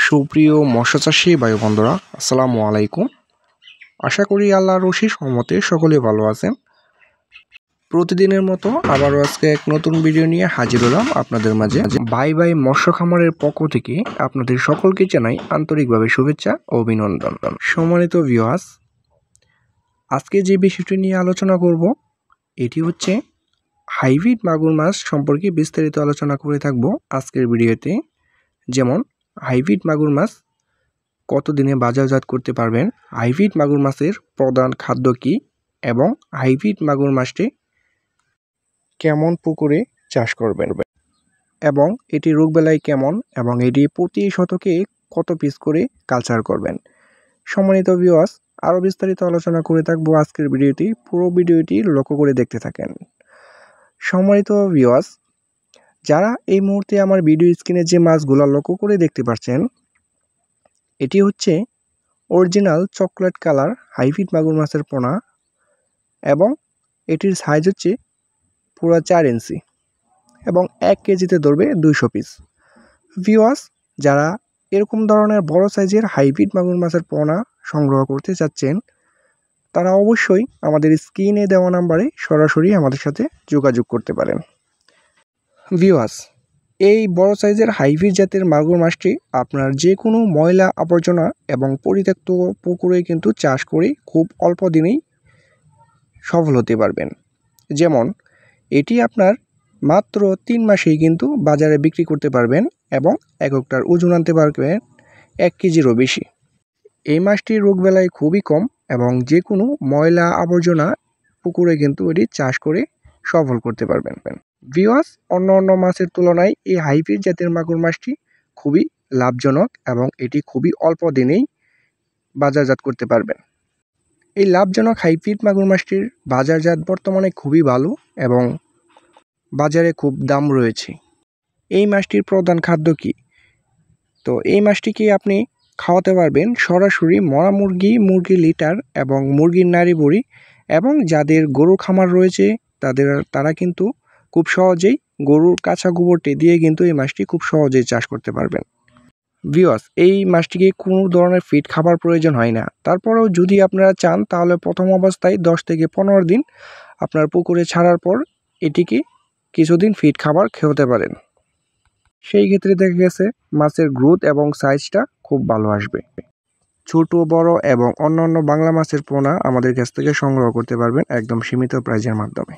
সুপ্রিয় মৎস্যচাষী ভাই বন্ধুরা, আসসালামু আলাইকুম। আশা করি আল্লাহর অশেষ রহমতে সকলে ভালো আছেন। প্রতিদিনের মতো আবারও আজকে এক নতুন ভিডিও নিয়ে হাজির হলাম আপনাদের মাঝে। ভাই ভাই মৎস্য খামারের পক্ষ থেকে আপনাদের সকলকে জানাই আন্তরিকভাবে শুভেচ্ছা ও অভিনন্দন। সম্মানিত ভিউয়ার্স, আজকে যে বিষয়টি নিয়ে আলোচনা করব এটি হচ্ছে হাইব্রিড মাগুর মাছ সম্পর্কে বিস্তারিত আলোচনা করে থাকব আজকের ভিডিওতে। যেমন হাইব্রিড মাগুর মাছ কতদিনে বাজারজাত করতে পারবেন, হাইব্রিড মাগুর মাছের প্রধান খাদ্য কী, এবং হাইব্রিড মাগুর মাছটি কেমন পুকুরে চাষ করবেন, এবং এটি রোগবেলায় কেমন, এবং এটি প্রতি শতকে কত পিস করে কালচার করবেন। সম্মানিত ভিউয়ার্স, আরও বিস্তারিত আলোচনা করে থাকবো আজকের ভিডিওটি। পুরো ভিডিওটি লক্ষ্য করে দেখতে থাকেন। সম্মানিত ভিউয়ার্স, যারা এই মুহূর্তে আমার ভিডিও স্ক্রিনে যে মাছগুলো লক্ষ্য করে দেখতে পাচ্ছেন, এটি হচ্ছে অরিজিনাল চকলেট কালার হাইব্রিড মাগুর মাছের পোনা, এবং এটির সাইজ হচ্ছে পুরো 4 ইঞ্চি, এবং 1 কেজিতে ধরবে 200 পিস। ভিউয়ার্স, যারা এরকম ধরনের বড় সাইজের হাইব্রিড মাগুর মাছের পোনা সংগ্রহ করতে চাচ্ছেন, তারা অবশ্যই আমাদের স্ক্রিনে দেওয়া নাম্বারে সরাসরি আমাদের সাথে যোগাযোগ করতে পারেন। ভিউয়ার্স, এই বড় সাইজের হাইব্রিড জাতের মাগুর মাছটি আপনার যে কোনো ময়লা আবর্জনা এবং পরিত্যক্ত পুকুরে কিন্তু চাষ করে খুব অল্প দিনেই সফল হতে পারবেন। যেমন এটি আপনার মাত্র 3 মাসেই কিন্তু বাজারে বিক্রি করতে পারবেন, এবং এককটার ওজন আনতে পারবেন 1 কেজিরও বেশি। এই মাছটির রোগবেলায় খুবই কম, এবং যে কোনো ময়লা আবর্জনা পুকুরে কিন্তু এটি চাষ করে সফল করতে পারবেন। ভিউয়ার্স, অন্য মাছের তুলনায় এই হাইব্রিড জাতের মাগুর মাছটি খুবই লাভজনক, এবং এটি খুবই অল্প দিনেই বাজারজাত করতে পারবেন। এই লাভজনক হাইব্রিড মাগুর মাছটির বাজারজাত বর্তমানে খুবই ভালো, এবং বাজারে খুব দাম রয়েছে। এই মাছটির প্রধান খাদ্য কী? তো এই মাছটিকে আপনি খাওয়াতে পারবেন সরাসরি মরা মুরগি লিটার এবং মুরগির নাড়ি বুড়ি, এবং যাদের গরু খামার রয়েছে তারা কিন্তু খুব সহজেই গরুর কাঁচা গোবরটি দিয়ে কিন্তু এই মাছটি খুব সহজেই চাষ করতে পারবেন। ভিউয়ার্স, এই মাছটিকে কোনো ধরনের ফিড খাবার প্রয়োজন হয় না। তারপরেও যদি আপনারা চান, তাহলে প্রথম অবস্থায় 10 থেকে 15 দিন আপনার পুকুরে ছাড়ার পর এটিকে কিছুদিন ফিড খাবার খেতে পারেন। সেই ক্ষেত্রে দেখা গেছে মাছের গ্রোথ এবং সাইজটা খুব ভালো আসবে। ছোট, বড় এবং অন্যান্য বাংলা মাছের পোনা আমাদের কাছ থেকে সংগ্রহ করতে পারবেন একদম সীমিত প্রাইজের মাধ্যমে।